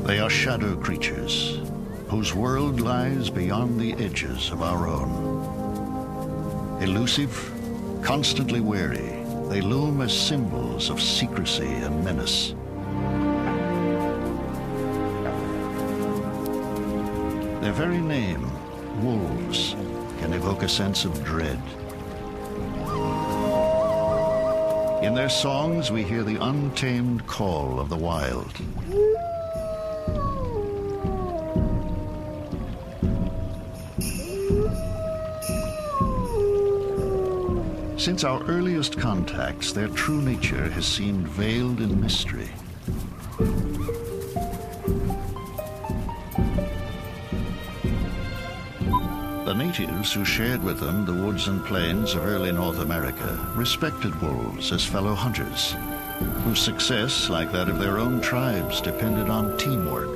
They are shadow creatures whose world lies beyond the edges of our own. Elusive, constantly wary, they loom as symbols of secrecy and menace. Their very name, wolves, can evoke a sense of dread. In their songs, we hear the untamed call of the wild. Since our earliest contacts, their true nature has seemed veiled in mystery. The natives who shared with them the woods and plains of early North America respected wolves as fellow hunters, whose success, like that of their own tribes, depended on teamwork.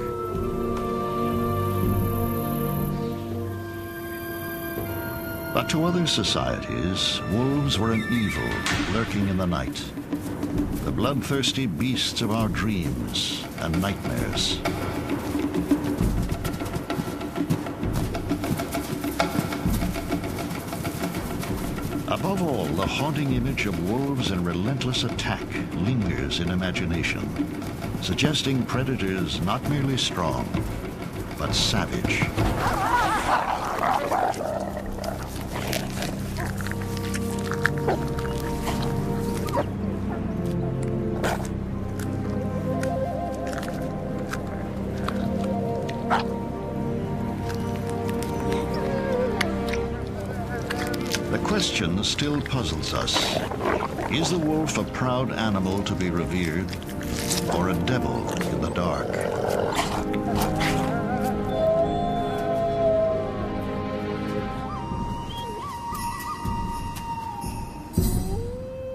But to other societies, wolves were an evil lurking in the night, the bloodthirsty beasts of our dreams and nightmares. Above all, the haunting image of wolves in relentless attack lingers in imagination, suggesting predators not merely strong, but savage. The question still puzzles us. Is the wolf a proud animal to be revered, or a devil in the dark?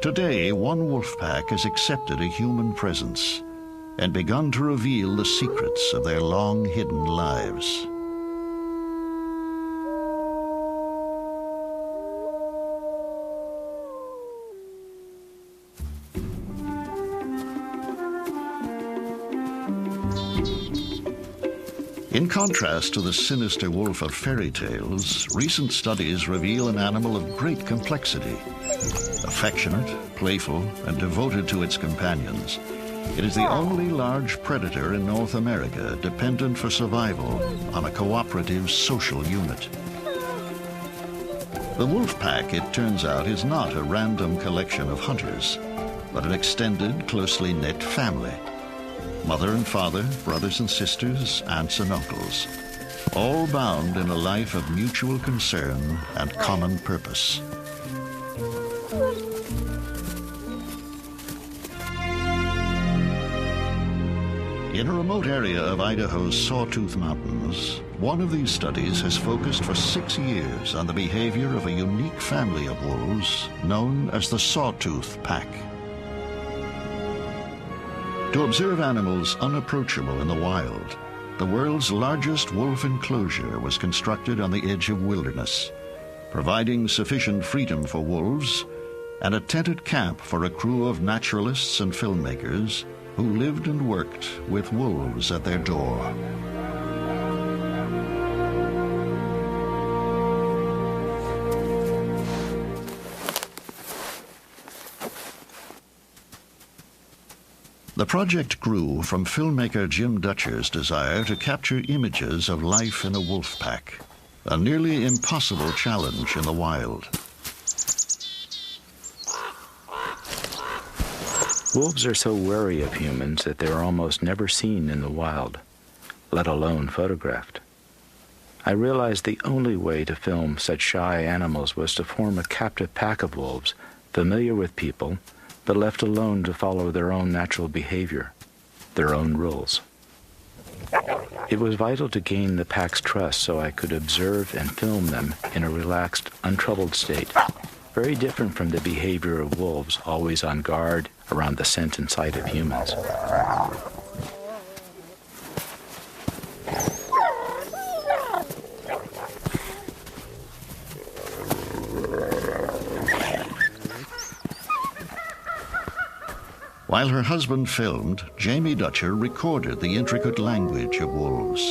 Today, one wolf pack has accepted a human presence and begun to reveal the secrets of their long-hidden lives. In contrast to the sinister wolf of fairy tales, recent studies reveal an animal of great complexity. Affectionate, playful, and devoted to its companions, it is the only large predator in North America dependent for survival on a cooperative social unit. The wolf pack, it turns out, is not a random collection of hunters, but an extended, closely knit family. Mother and father, brothers and sisters, aunts and uncles, all bound in a life of mutual concern and common purpose. In a remote area of Idaho's Sawtooth Mountains, one of these studies has focused for 6 years on the behavior of a unique family of wolves known as the Sawtooth Pack. To observe animals unapproachable in the wild, the world's largest wolf enclosure was constructed on the edge of wilderness, providing sufficient freedom for wolves and a tented camp for a crew of naturalists and filmmakers who lived and worked with wolves at their door. The project grew from filmmaker Jim Dutcher's desire to capture images of life in a wolf pack, a nearly impossible challenge in the wild. Wolves are so wary of humans that they are almost never seen in the wild, let alone photographed. I realized the only way to film such shy animals was to form a captive pack of wolves, familiar with people, but left alone to follow their own natural behavior, their own rules. It was vital to gain the pack's trust so I could observe and film them in a relaxed, untroubled state, very different from the behavior of wolves always on guard around the scent and sight of humans. While her husband filmed, Jamie Dutcher recorded the intricate language of wolves.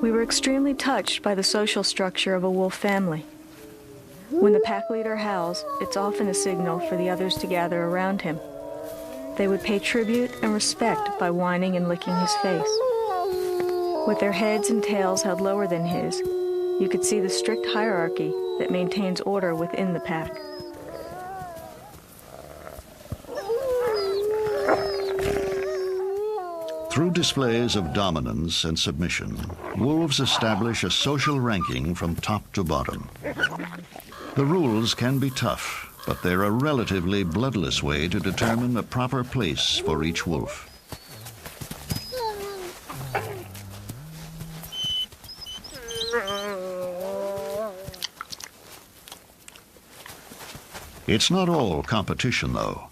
We were extremely touched by the social structure of a wolf family. When the pack leader howls, it's often a signal for the others to gather around him. They would pay tribute and respect by whining and licking his face. With their heads and tails held lower than his, you could see the strict hierarchy that maintains order within the pack. Through displays of dominance and submission, wolves establish a social ranking from top to bottom. The rules can be tough, but they're a relatively bloodless way to determine a proper place for each wolf. It's not all competition, though.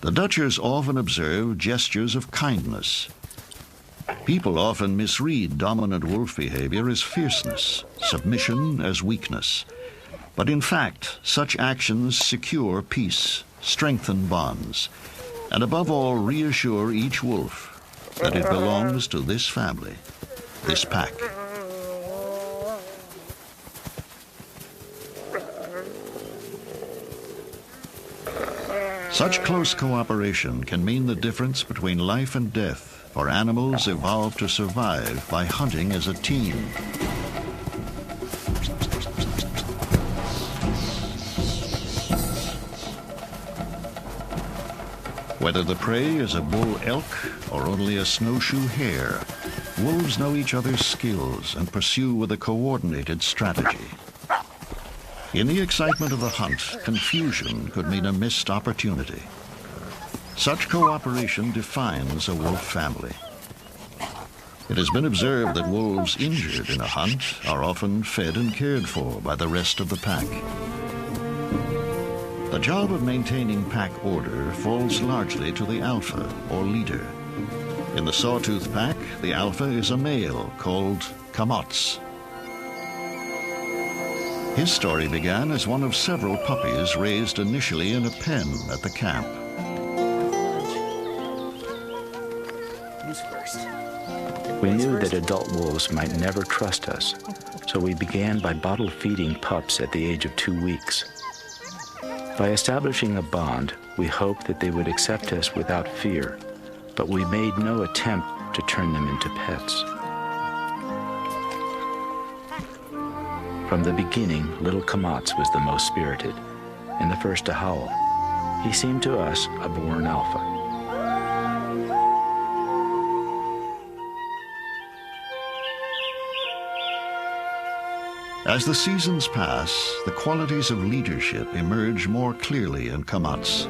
The Dutchers often observe gestures of kindness. People often misread dominant wolf behavior as fierceness, submission as weakness. But in fact, such actions secure peace, strengthen bonds, and above all reassure each wolf that it belongs to this family, this pack. Such close cooperation can mean the difference between life and death for animals evolved to survive by hunting as a team. Whether the prey is a bull elk or only a snowshoe hare, wolves know each other's skills and pursue with a coordinated strategy. In the excitement of the hunt, confusion could mean a missed opportunity. Such cooperation defines a wolf family. It has been observed that wolves injured in a hunt are often fed and cared for by the rest of the pack. The job of maintaining pack order falls largely to the alpha, or leader. In the sawtooth pack, the alpha is a male called Kamots. His story began as one of several puppies raised initially in a pen at the camp. We knew that adult wolves might never trust us, so we began by bottle feeding pups at the age of 2 weeks. By establishing a bond, we hoped that they would accept us without fear, but we made no attempt to turn them into pets. From the beginning, little Kamots was the most spirited and the first to howl. He seemed to us a born alpha. As the seasons pass, the qualities of leadership emerge more clearly in Kamots.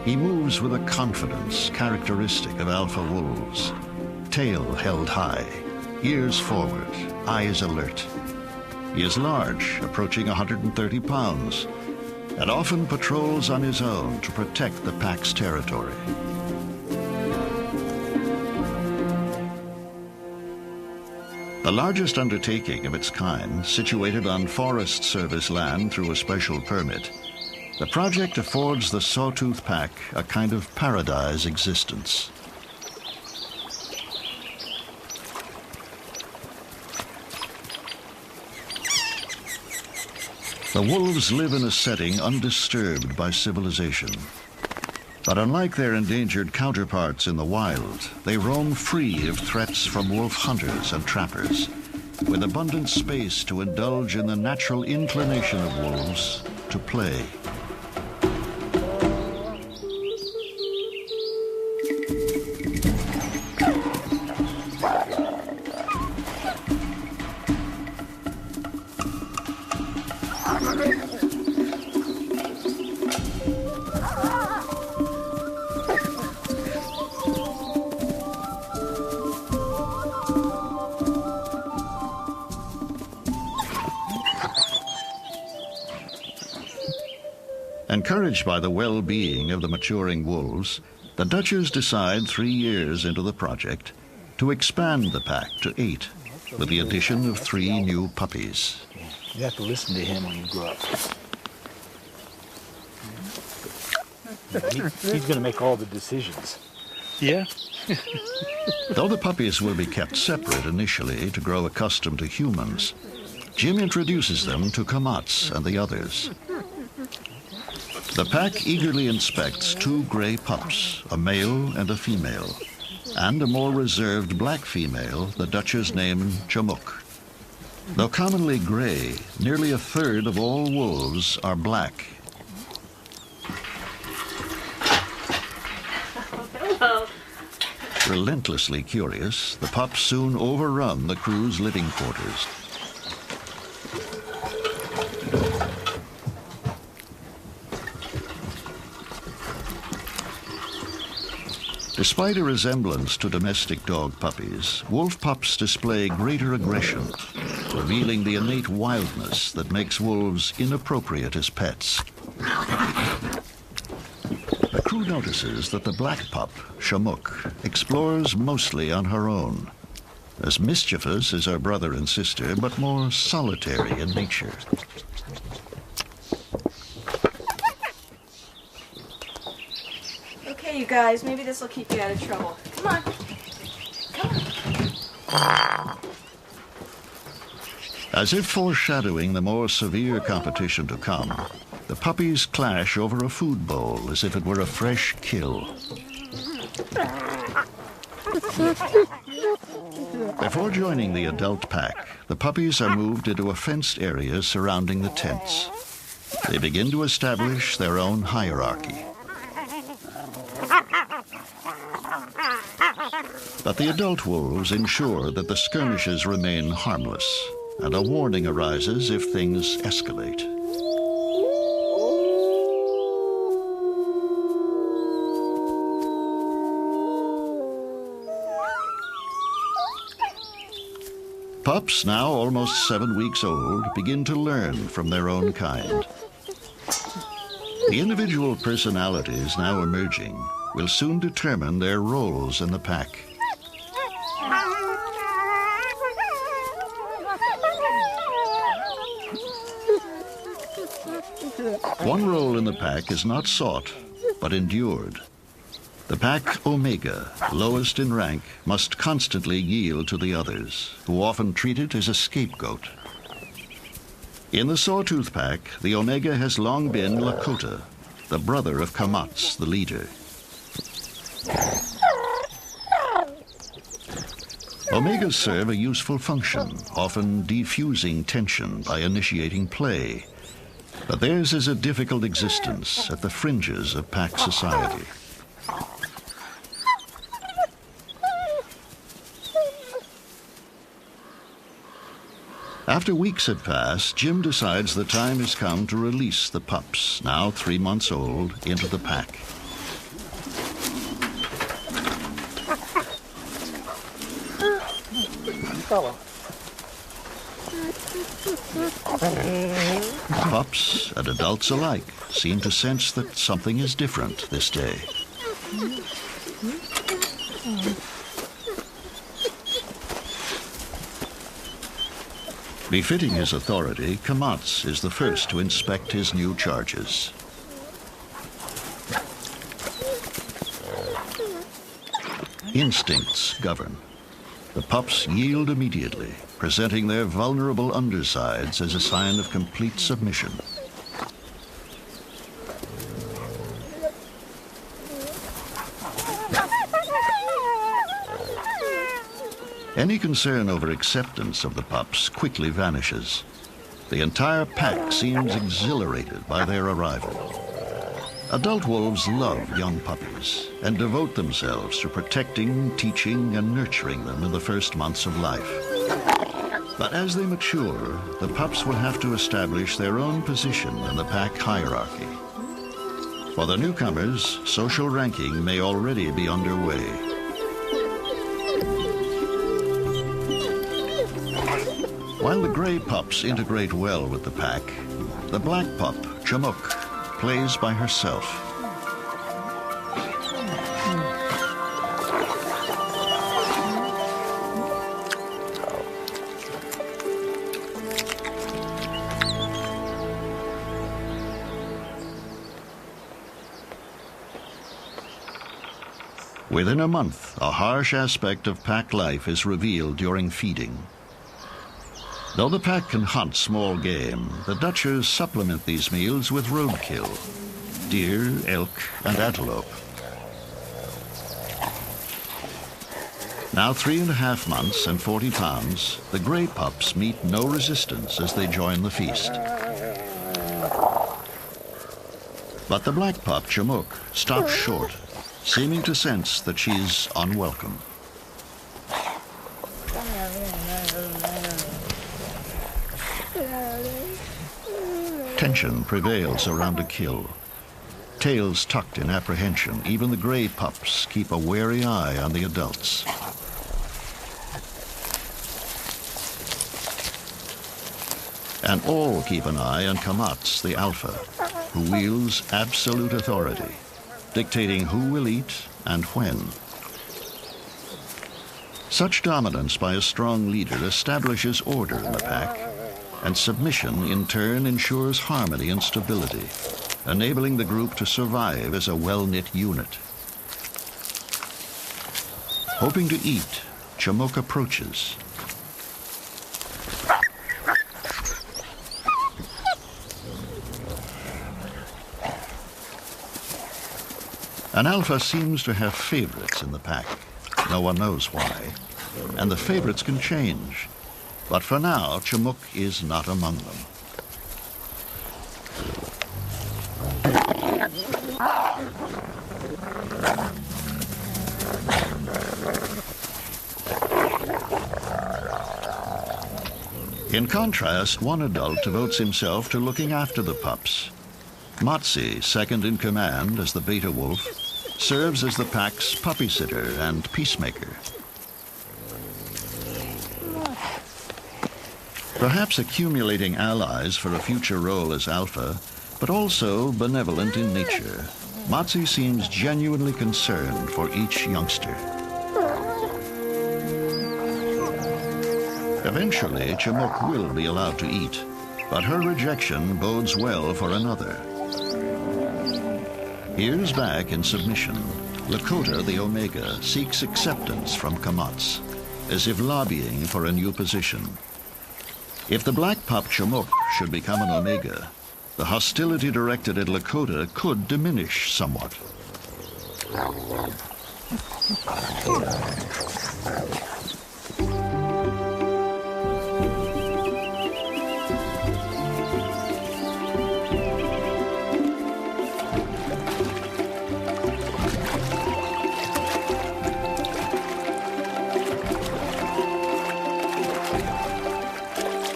He moves with a confidence characteristic of alpha wolves. Tail held high, ears forward, eyes alert. He is large, approaching 130 pounds, and often patrols on his own to protect the pack's territory. The largest undertaking of its kind, situated on Forest Service land through a special permit, the project affords the sawtooth pack a kind of paradise existence. The wolves live in a setting undisturbed by civilization. But unlike their endangered counterparts in the wild, they roam free of threats from wolf hunters and trappers, with abundant space to indulge in the natural inclination of wolves to play. Encouraged by the well-being of the maturing wolves, The Dutchers decide 3 years into the project to expand the pack to 8, with the addition of 3 new puppies. You have to listen to him when you grow up. He's going to make all the decisions. Yeah. Though the puppies will be kept separate initially to grow accustomed to humans, Jim introduces them to Kamats and the others. The pack eagerly inspects 2 gray pups, a male and a female, and a more reserved black female the Dutchers name Chamuk. Though commonly gray, nearly a third of all wolves are black. Relentlessly curious, the pups soon overrun the crew's living quarters. Despite a resemblance to domestic dog puppies, wolf pups display greater aggression, revealing the innate wildness that makes wolves inappropriate as pets. The crew notices that the black pup, Chamuk, explores mostly on her own, as mischievous as her brother and sister, but more solitary in nature. Okay, you guys, maybe this will keep you out of trouble. Come on. Come on. As if foreshadowing the more severe competition to come, the puppies clash over a food bowl as if it were a fresh kill. Before joining the adult pack, the puppies are moved into a fenced area surrounding the tents. They begin to establish their own hierarchy. But the adult wolves ensure that the skirmishes remain harmless, and a warning arises if things escalate. Pups, now almost 7 weeks old, begin to learn from their own kind. The individual personalities now emerging will soon determine their roles in the pack. One role in the pack is not sought, but endured. The pack Omega, lowest in rank, must constantly yield to the others, who often treat it as a scapegoat. In the Sawtooth pack, the Omega has long been Lakota, the brother of Kamats, the leader. Omegas serve a useful function, often defusing tension by initiating play. But theirs is a difficult existence at the fringes of pack society. After weeks had passed, Jim decides the time has come to release the pups, now 3 months old, into the pack. Pups and adults alike seem to sense that something is different this day. Befitting his authority, Kamats is the first to inspect his new charges. Instincts govern. The pups yield immediately, presenting their vulnerable undersides as a sign of complete submission. Any concern over acceptance of the pups quickly vanishes. The entire pack seems exhilarated by their arrival. Adult wolves love young puppies and devote themselves to protecting, teaching, and nurturing them in the first months of life. But as they mature, the pups will have to establish their own position in the pack hierarchy. For the newcomers, social ranking may already be underway. While the gray pups integrate well with the pack, the black pup, Chamuk, plays by herself. Within a month, a harsh aspect of pack life is revealed during feeding. Though the pack can hunt small game, the Dutchers supplement these meals with roadkill: deer, elk, and antelope. Now 3.5 months and 40 pounds, the gray pups meet no resistance as they join the feast. But the black pup, Chimook, stops short, seeming to sense that she's unwelcome. Tension prevails around a kill. Tails tucked in apprehension, even the gray pups keep a wary eye on the adults. And all keep an eye on Kamats, the alpha, who wields absolute authority, dictating who will eat and when. Such dominance by a strong leader establishes order in the pack, and submission in turn ensures harmony and stability, enabling the group to survive as a well-knit unit. Hoping to eat, Chimook approaches. An alpha seems to have favorites in the pack. No one knows why, and the favorites can change. But for now, Chimook is not among them. In contrast, one adult devotes himself to looking after the pups. Matsi, second in command as the beta wolf, serves as the pack's puppy sitter and peacemaker. Perhaps accumulating allies for a future role as alpha, but also benevolent in nature, Matsi seems genuinely concerned for each youngster. Eventually, Chimook will be allowed to eat, but her rejection bodes well for another. Ears back in submission, Lakota the Omega seeks acceptance from Kamats, as if lobbying for a new position. If the black pup Chimook should become an Omega, the hostility directed at Lakota could diminish somewhat.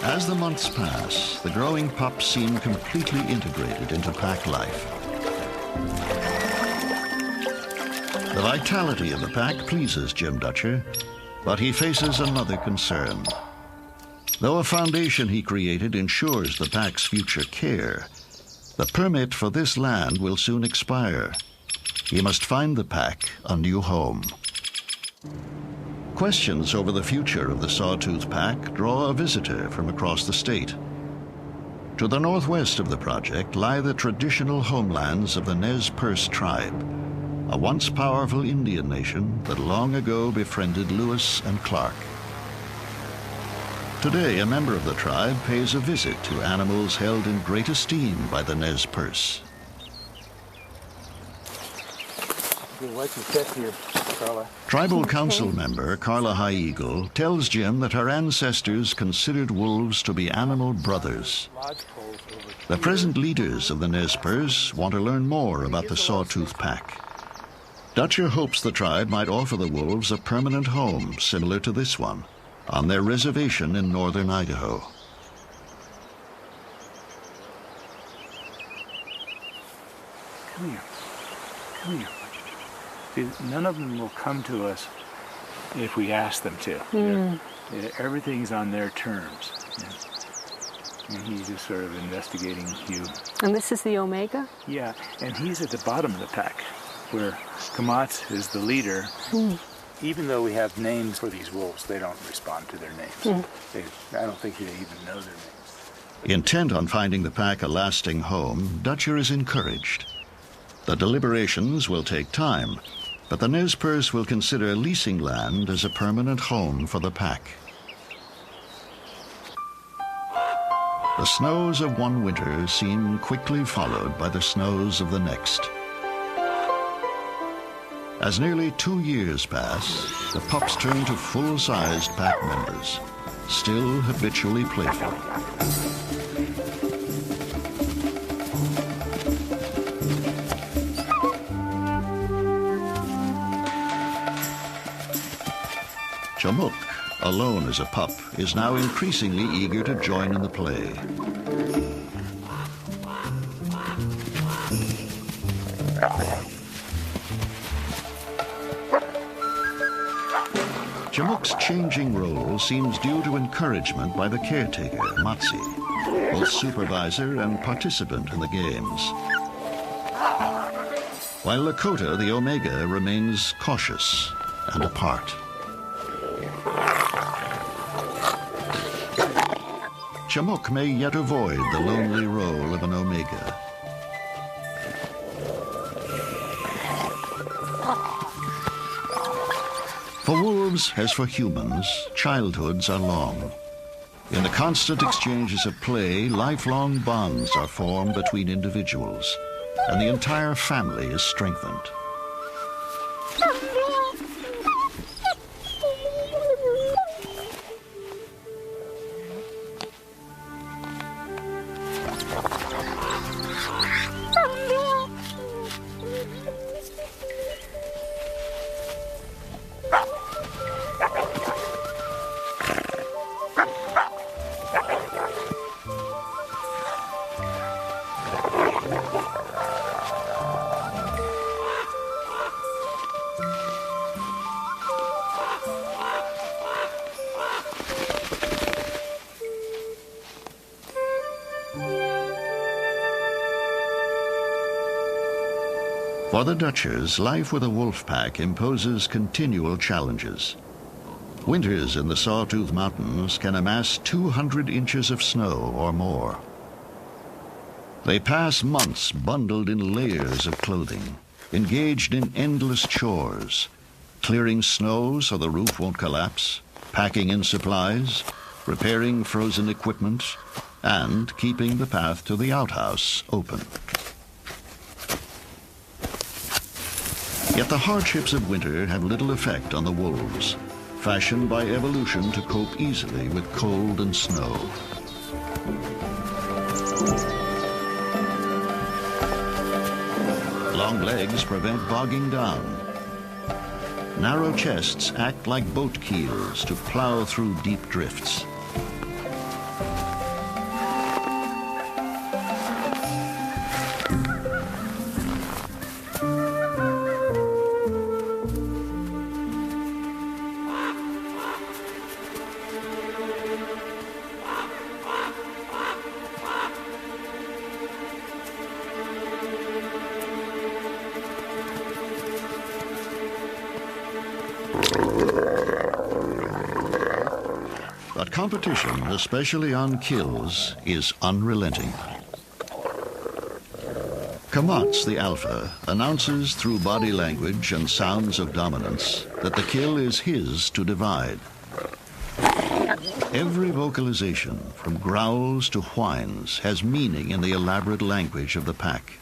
As the months pass, the growing pups seem completely integrated into pack life. The vitality of the pack pleases Jim Dutcher, but he faces another concern. Though a foundation he created ensures the pack's future care, the permit for this land will soon expire. He must find the pack a new home. Questions over the future of the Sawtooth Pack draw a visitor from across the state. To the northwest of the project lie the traditional homelands of the Nez Perce tribe, a once powerful Indian nation that long ago befriended Lewis and Clark. Today, a member of the tribe pays a visit to animals held in great esteem by the Nez Perce. Tribal council member Carla High Eagle tells Jim that her ancestors considered wolves to be animal brothers. The present leaders of the Nez Perce want to learn more about the Sawtooth Pack. Dutcher hopes the tribe might offer the wolves a permanent home similar to this one on their reservation in northern Idaho. Come here. Come here. None of them will come to us if we ask them to. Everything's on their terms. And he's just sort of investigating you. And this is the Omega? Yeah, and he's at the bottom of the pack, where Kamats is the leader. Even though we have names for these wolves, they don't respond to their names. I don't think they even know their names. Intent on finding the pack a lasting home, Dutcher is encouraged. The deliberations will take time, But the Nez Perce will consider leasing land as a permanent home for the pack. The snows of one winter seem quickly followed by the snows of the next. As nearly 2 years pass, the pups turn to full-sized pack members, still habitually playful. Chamuk, alone as a pup, is now increasingly eager to join in the play. Chamuk's changing role seems due to encouragement by the caretaker, Matsi, both supervisor and participant in the games. While Lakota, the Omega, remains cautious and apart. Chamuk may yet avoid the lonely role of an Omega. For wolves, as for humans, childhoods are long. In the constant exchanges of play, lifelong bonds are formed between individuals, and the entire family is strengthened. For the Dutchers, life with a wolf pack imposes continual challenges. Winters in the Sawtooth Mountains can amass 200 inches of snow or more. They pass months bundled in layers of clothing, engaged in endless chores, clearing snow so the roof won't collapse, packing in supplies, repairing frozen equipment, and keeping the path to the outhouse open. Yet the hardships of winter have little effect on the wolves, fashioned by evolution to cope easily with cold and snow. Long legs prevent bogging down. Narrow chests act like boat keels to plow through deep drifts. But competition, especially on kills, is unrelenting. Kamats, the alpha, announces through body language and sounds of dominance that the kill is his to divide. Every vocalization, from growls to whines, has meaning in the elaborate language of the pack.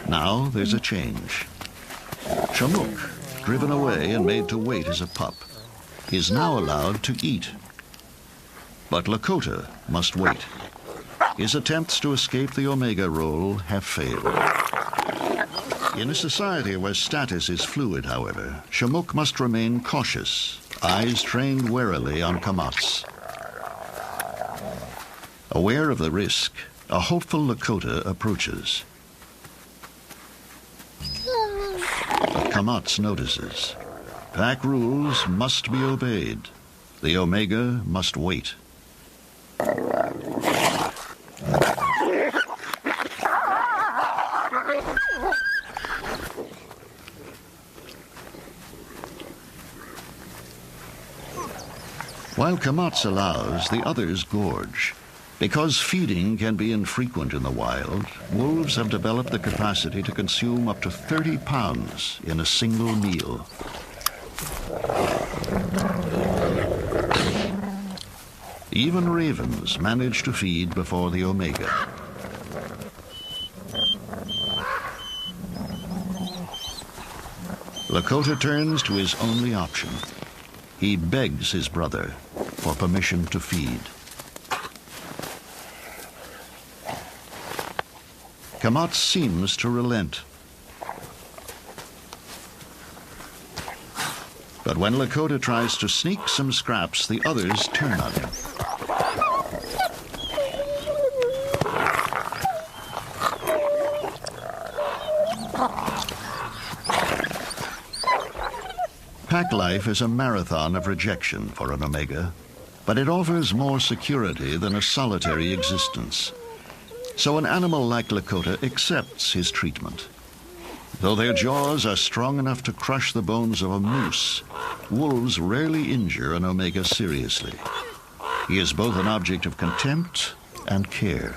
Now there's a change. Chamuk, driven away and made to wait as a pup, is now allowed to eat. But Lakota must wait. His attempts to escape the Omega role have failed. In a society where status is fluid, however, Chamuk must remain cautious, eyes trained warily on Kamats. Aware of the risk, a hopeful Lakota approaches. But Kamats notices. Pack rules must be obeyed. The Omega must wait. While Kamats allows, the others gorge. Because feeding can be infrequent in the wild, wolves have developed the capacity to consume up to 30 pounds in a single meal. Even ravens manage to feed before the omega. Lakota turns to his only option. He begs his brother for permission to feed. Kamat seems to relent. But when Lakota tries to sneak some scraps, the others turn on him. Pack life is a marathon of rejection for an omega, but it offers more security than a solitary existence. So an animal like Lakota accepts his treatment. Though their jaws are strong enough to crush the bones of a moose, wolves rarely injure an omega seriously. He is both an object of contempt and care.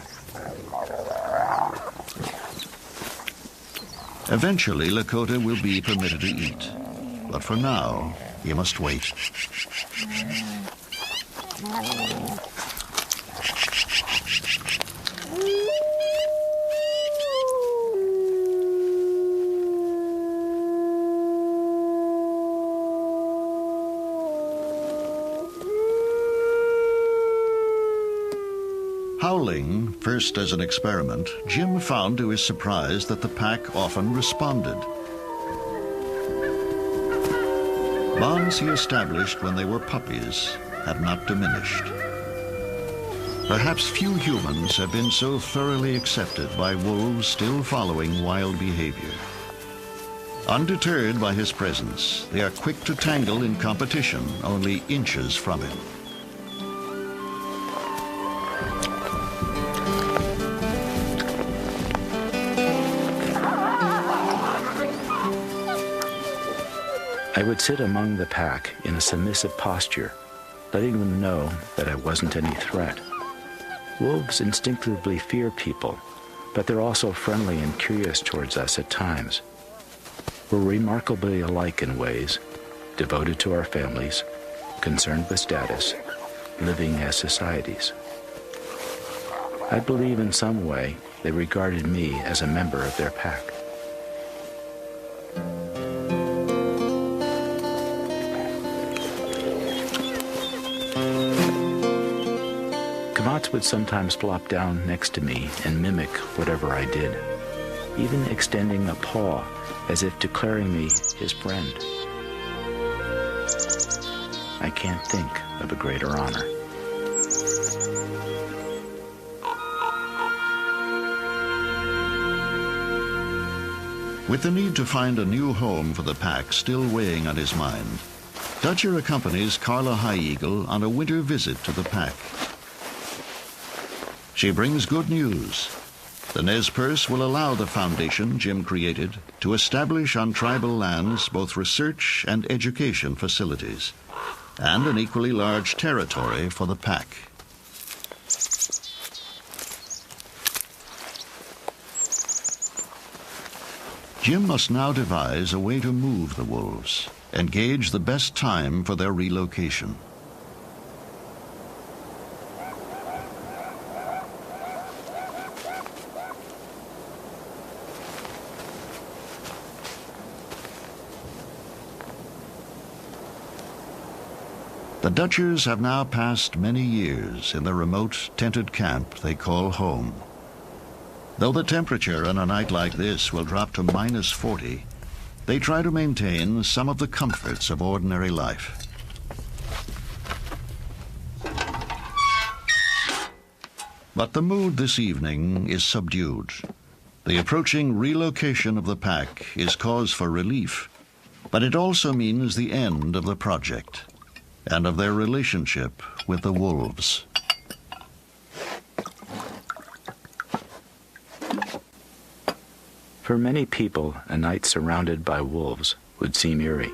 Eventually, Lakota will be permitted to eat. But for now, he must wait. Howling, first as an experiment, Jim found to his surprise that the pack often responded. Bonds he established when they were puppies have not diminished. Perhaps few humans have been so thoroughly accepted by wolves still following wild behavior. Undeterred by his presence, they are quick to tangle in competition only inches from him. I would sit among the pack in a submissive posture, letting them know that I wasn't any threat. Wolves instinctively fear people, but they're also friendly and curious towards us at times. We're remarkably alike in ways, devoted to our families, concerned with status, living as societies. I believe in some way they regarded me as a member of their pack. Kamats would sometimes flop down next to me and mimic whatever I did, even extending a paw as if declaring me his friend. I can't think of a greater honor. With the need to find a new home for the pack still weighing on his mind, Dutcher accompanies Carla High Eagle on a winter visit to the pack. She brings good news. The Nez Perce will allow the foundation Jim created to establish on tribal lands both research and education facilities, and an equally large territory for the pack. Jim must now devise a way to move the wolves and gauge the best time for their relocation. The Dutchers have now passed many years in the remote, tented camp they call home. Though the temperature on a night like this will drop to -40, they try to maintain some of the comforts of ordinary life. But the mood this evening is subdued. The approaching relocation of the pack is cause for relief, but it also means the end of the project and of their relationship with the wolves. For many people, a night surrounded by wolves would seem eerie.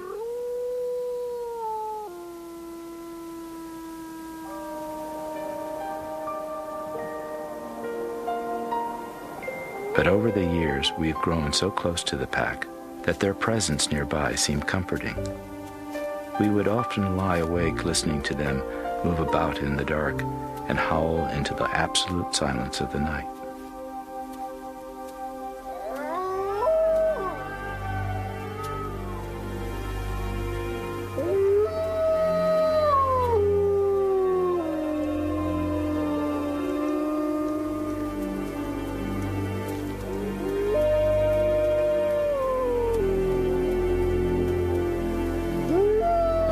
But over the years, we've grown so close to the pack that their presence nearby seemed comforting. We would often lie awake listening to them move about in the dark and howl into the absolute silence of the night.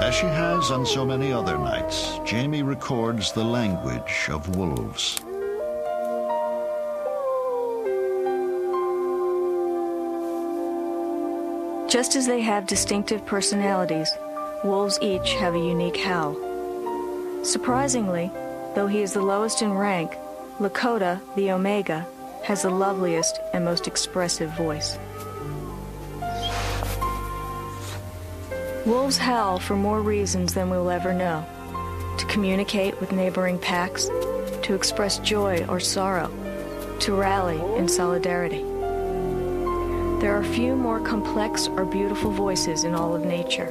As she has on so many other nights, Jamie records the language of wolves. Just as they have distinctive personalities, wolves each have a unique howl. Surprisingly, though he is the lowest in rank, Lakota, the Omega, has the loveliest and most expressive voice. Wolves howl for more reasons than we will ever know: to communicate with neighboring packs, to express joy or sorrow, to rally in solidarity. There are few more complex or beautiful voices in all of nature.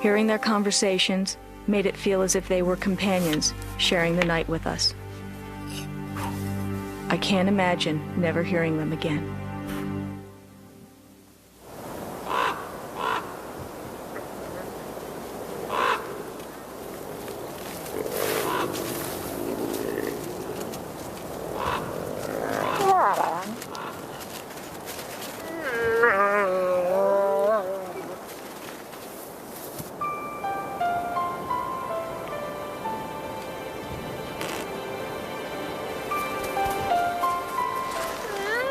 Hearing their conversations made it feel as if they were companions sharing the night with us. I can't imagine never hearing them again.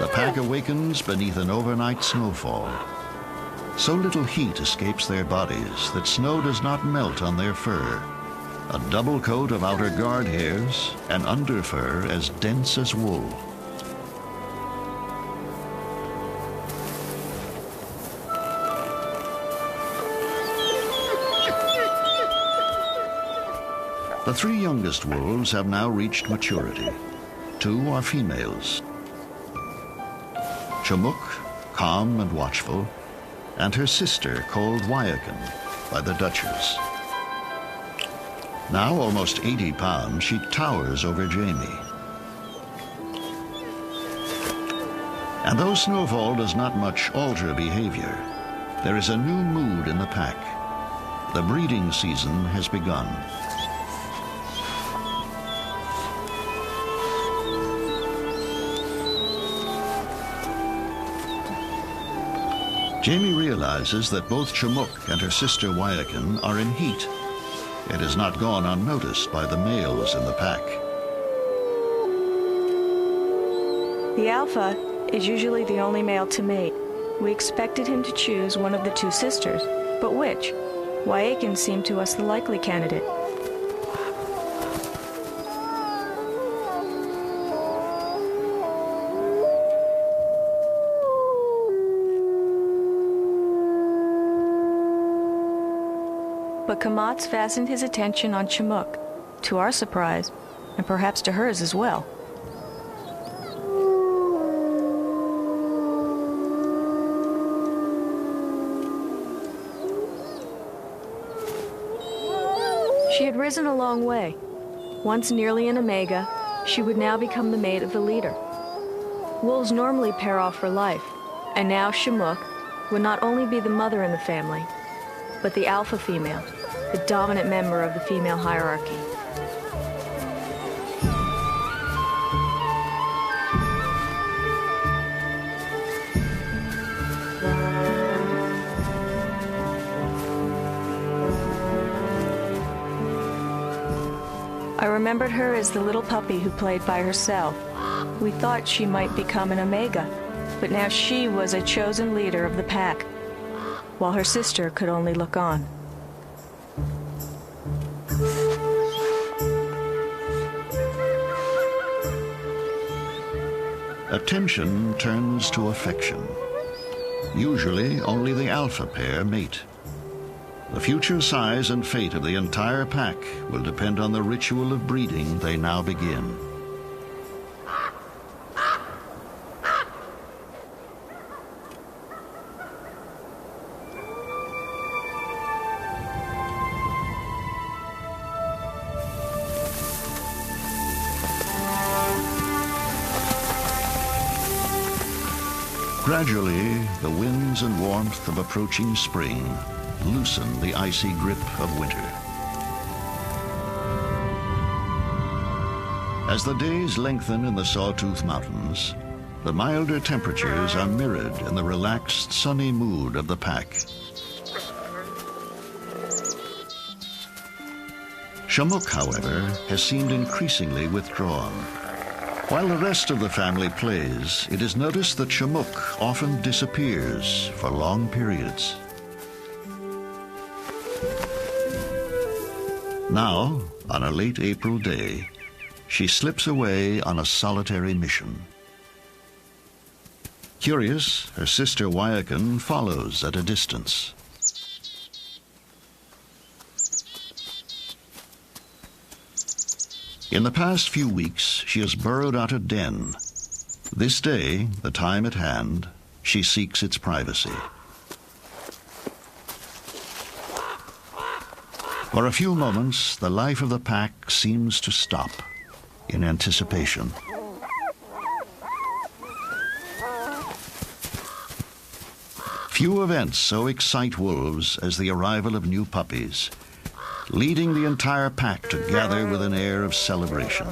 The pack awakens beneath an overnight snowfall. So little heat escapes their bodies that snow does not melt on their fur. A double coat of outer guard hairs and under fur as dense as wool. The three youngest wolves have now reached maturity. Two are females. Chumuk, calm and watchful, and her sister called Wyakin by the Dutchers. Now almost 80 pounds, she towers over Jamie. And though snowfall does not much alter behavior, there is a new mood in the pack. The breeding season has begun. Jamie realizes that both Chumuk and her sister Wyakin are in heat. It has not gone unnoticed by the males in the pack. The alpha is usually the only male to mate. We expected him to choose one of the two sisters, but which? Wyakin seemed to us the likely candidate. But Kamatz fastened his attention on Chumuk, to our surprise, and perhaps to hers as well. She had risen a long way. Once nearly an Omega, she would now become the mate of the leader. Wolves normally pair off for life, and now Chumuk would not only be the mother in the family, but the alpha female, the dominant member of the female hierarchy. remembered her as the little puppy who played by herself. We thought she might become an omega, but now she was a chosen leader of the pack, while her sister could only look on. Attention turns to affection. Usually, only the alpha pair mate. The future size and fate of the entire pack will depend on the ritual of breeding they now begin. Gradually, the winds and warmth of approaching spring loosen the icy grip of winter. As the days lengthen in the Sawtooth Mountains, the milder temperatures are mirrored in the relaxed, sunny mood of the pack. Shamook, however, has seemed increasingly withdrawn. While the rest of the family plays, it is noticed that Shamook often disappears for long periods. Now, on a late April day, she slips away on a solitary mission. Curious, her sister Wyakin follows at a distance. In the past few weeks, she has burrowed out a den. This day, the time at hand, she seeks its privacy. For a few moments, the life of the pack seems to stop in anticipation. Few events so excite wolves as the arrival of new puppies, leading the entire pack to gather with an air of celebration.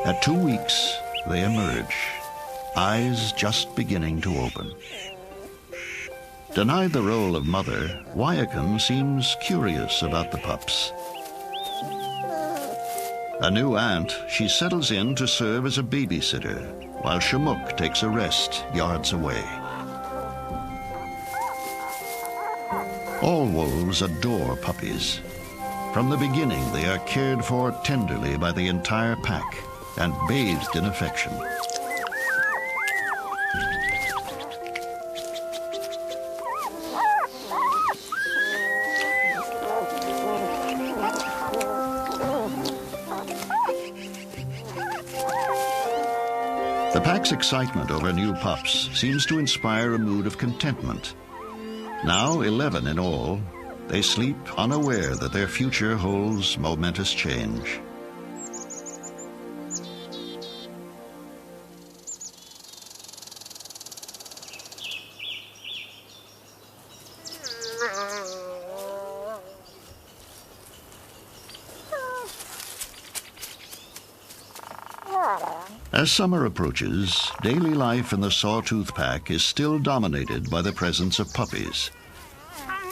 At 2 weeks, they emerge, eyes just beginning to open. Denied the role of mother, Wyakin seems curious about the pups. A new aunt, she settles in to serve as a babysitter, while Shamook takes a rest yards away. All wolves adore puppies. From the beginning, they are cared for tenderly by the entire pack and bathed in affection. The pack's excitement over new pups seems to inspire a mood of contentment. Now 11 in all, they sleep unaware that their future holds momentous change. As summer approaches, daily life in the Sawtooth Pack is still dominated by the presence of puppies.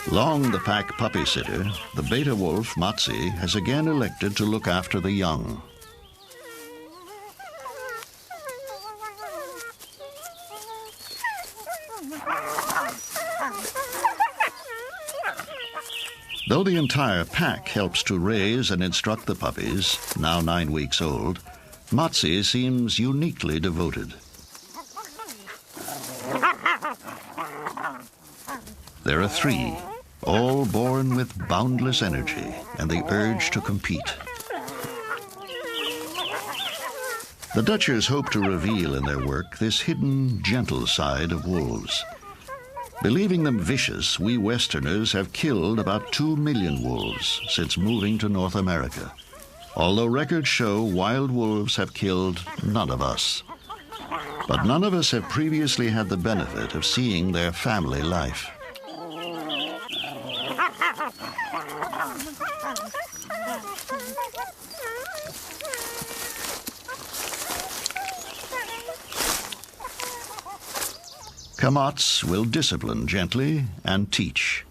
Long the pack puppy sitter, the beta wolf, Matsi, has again elected to look after the young. Though the entire pack helps to raise and instruct the puppies, now 9 weeks old, Matsi seems uniquely devoted. There are 3, all born with boundless energy and the urge to compete. The Dutchers hope to reveal in their work this hidden, gentle side of wolves. Believing them vicious, we Westerners have killed about 2 million wolves since moving to North America, although records show wild wolves have killed none of us. But none of us have previously had the benefit of seeing their family life. Kamats will discipline gently and teach.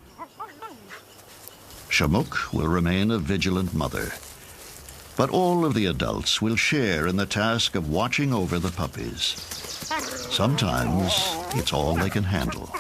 Shamuk will remain a vigilant mother. But all of the adults will share in the task of watching over the puppies. Sometimes it's all they can handle.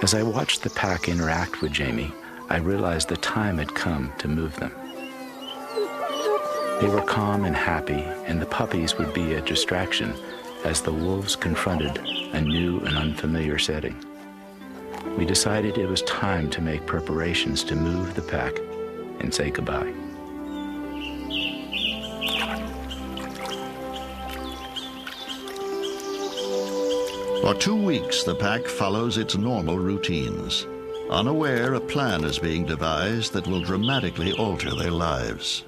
As I watched the pack interact with Jamie, I realized the time had come to move them. They were calm and happy, and the puppies would be a distraction as the wolves confronted a new and unfamiliar setting. We decided it was time to make preparations to move the pack and say goodbye. For 2 weeks, the pack follows its normal routines, unaware a plan is being devised that will dramatically alter their lives.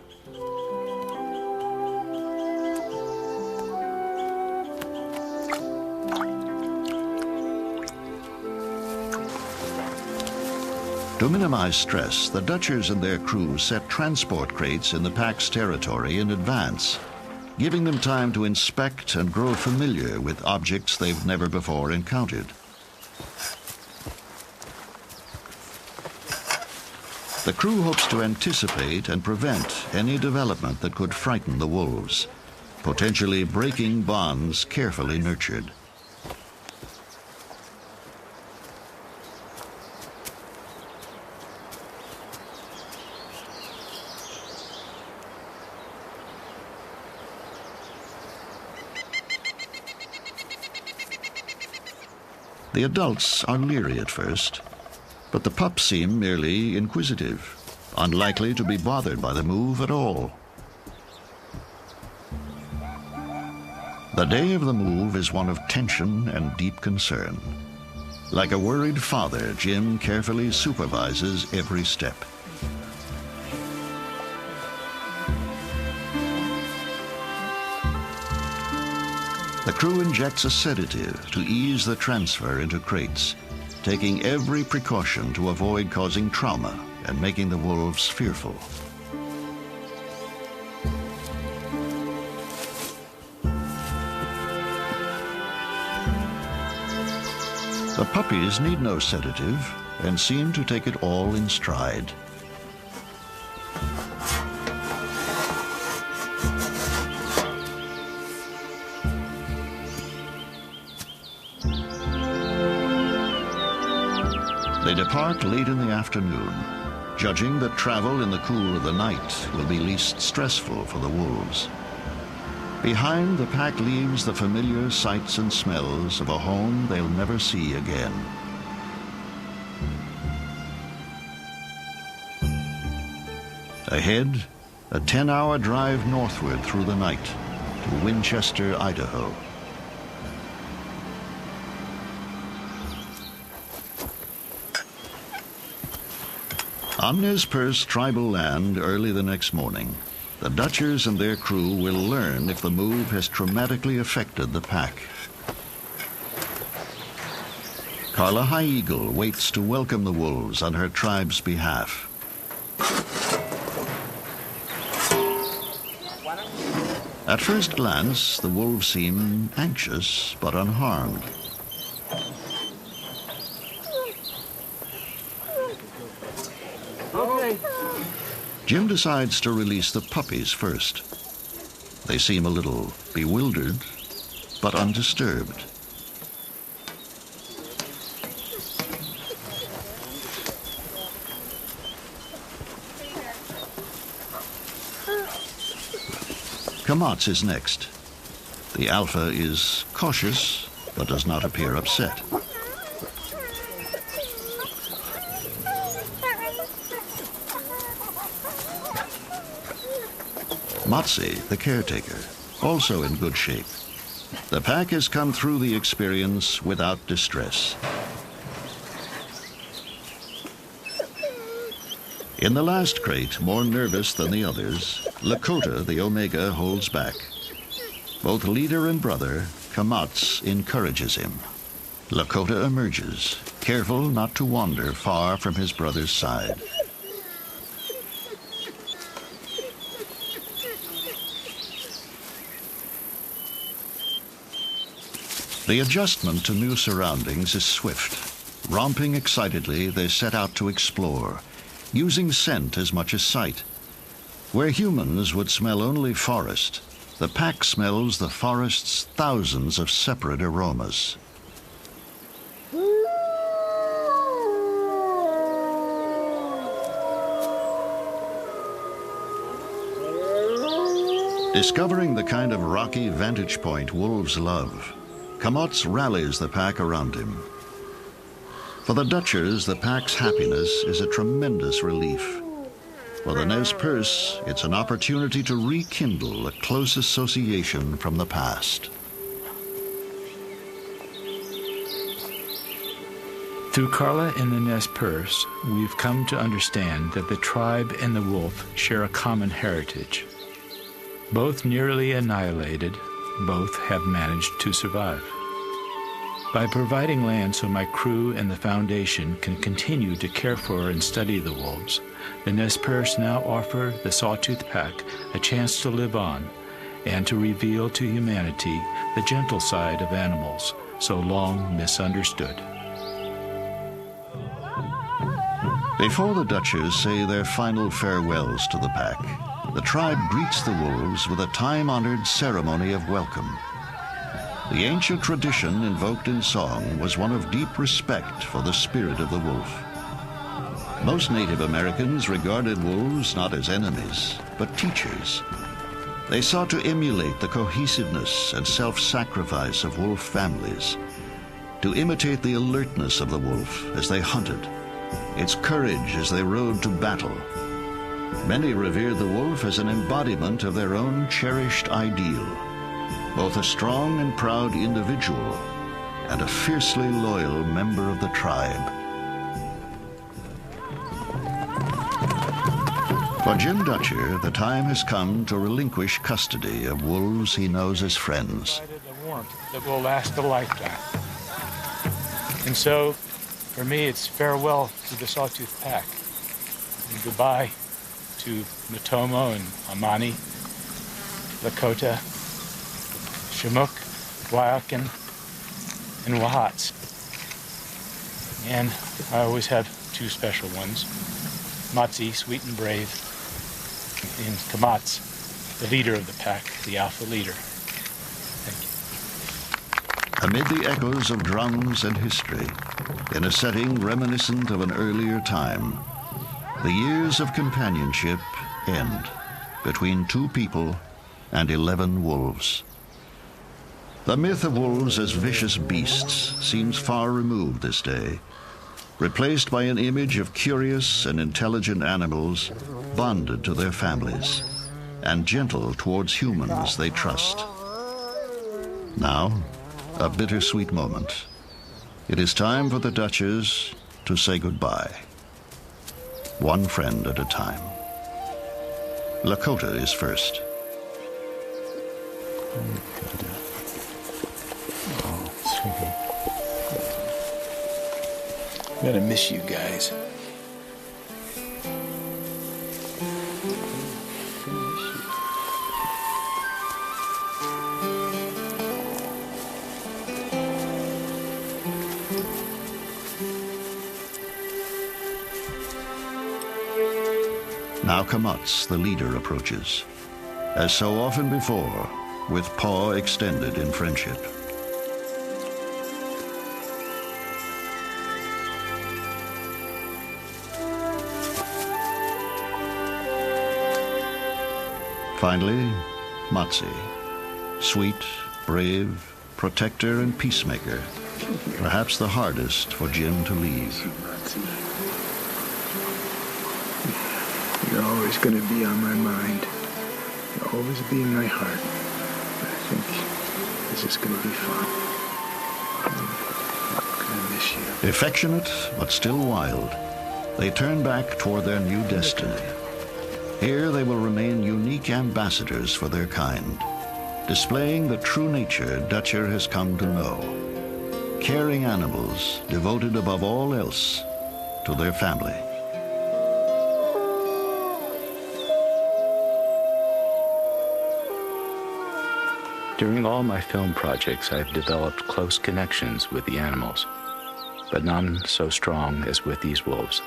To minimize stress, the Dutchers and their crew set transport crates in the pack's territory in advance, giving them time to inspect and grow familiar with objects they've never before encountered. The crew hopes to anticipate and prevent any development that could frighten the wolves, potentially breaking bonds carefully nurtured. The adults are leery at first, but the pups seem merely inquisitive, unlikely to be bothered by the move at all. The day of the move is one of tension and deep concern. Like a worried father, Jim carefully supervises every step. The crew injects a sedative to ease the transfer into crates, taking every precaution to avoid causing trauma and making the wolves fearful. The puppies need no sedative and seem to take it all in stride. They depart late in the afternoon, judging that travel in the cool of the night will be least stressful for the wolves. Behind, the pack leaves the familiar sights and smells of a home they'll never see again. Ahead, a 10-hour drive northward through the night to Winchester, Idaho. On Nez Perce tribal land early the next morning, the Dutchers and their crew will learn if the move has traumatically affected the pack. Carla High Eagle waits to welcome the wolves on her tribe's behalf. At first glance, the wolves seem anxious but unharmed. Jim decides to release the puppies first. They seem a little bewildered, but undisturbed. Kamats is next. The alpha is cautious, but does not appear upset. Matsi, the caretaker, also in good shape. The pack has come through the experience without distress. In the last crate, more nervous than the others, Lakota, the Omega, holds back. Both leader and brother, Kamats encourages him. Lakota emerges, careful not to wander far from his brother's side. The adjustment to new surroundings is swift. Romping excitedly, they set out to explore, using scent as much as sight. Where humans would smell only forest, the pack smells the forest's thousands of separate aromas. Discovering the kind of rocky vantage point wolves love, Kamats rallies the pack around him. For the Dutchers, the pack's happiness is a tremendous relief. For the Nez Perce, it's an opportunity to rekindle a close association from the past. Through Carla and the Nez Perce, we've come to understand that the tribe and the wolf share a common heritage. Both nearly annihilated, both have managed to survive. By providing land so my crew and the Foundation can continue to care for and study the wolves, the Nez Perce now offer the Sawtooth Pack a chance to live on and to reveal to humanity the gentle side of animals so long misunderstood. Before the Dutchers say their final farewells to the pack, the tribe greets the wolves with a time-honored ceremony of welcome. The ancient tradition invoked in song was one of deep respect for the spirit of the wolf. Most Native Americans regarded wolves not as enemies, but teachers. They sought to emulate the cohesiveness and self-sacrifice of wolf families, to imitate the alertness of the wolf as they hunted, its courage as they rode to battle. Many revered the wolf as an embodiment of their own cherished ideal, both a strong and proud individual and a fiercely loyal member of the tribe. For Jim Dutcher, the time has come to relinquish custody of wolves he knows as friends. The warmth that will last a lifetime. And so, for me, it's farewell to the Sawtooth Pack. And goodbye to Matomo and Amani, Lakota, Shamook, Wyakin, and Wahats. And I always have two special ones, Matsi, sweet and brave, and Kamats, the leader of the pack, the alpha leader. Thank you. Amid the echoes of drums and history, in a setting reminiscent of an earlier time, the years of companionship end between two people and 11 wolves. The myth of wolves as vicious beasts seems far removed this day, replaced by an image of curious and intelligent animals bonded to their families and gentle towards humans they trust. Now, a bittersweet moment. It is time for the Dutchers to say goodbye, one friend at a time. Lakota is first. I'm gonna miss you guys. Now Kamats, the leader, approaches, as so often before, with paw extended in friendship. Finally, Matsi, sweet, brave, protector, and peacemaker, perhaps the hardest for Jim to leave. You're always going to be on my mind. You'll always be in my heart. I think this is going to be fun. I'm going to miss you. Affectionate, but still wild, they turn back toward their new destiny. Here they will remain unique ambassadors for their kind, displaying the true nature Dutcher has come to know. Caring animals devoted above all else to their family. During all my film projects, I've developed close connections with the animals, but none so strong as with these wolves.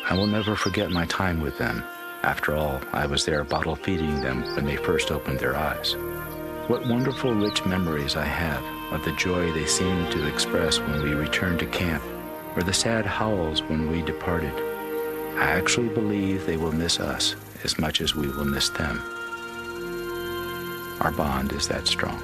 I will never forget my time with them. After all, I was there bottle feeding them when they first opened their eyes. What wonderful rich memories I have of the joy they seemed to express when we returned to camp, or the sad howls when we departed. I actually believe they will miss us as much as we will miss them. Our bond is that strong.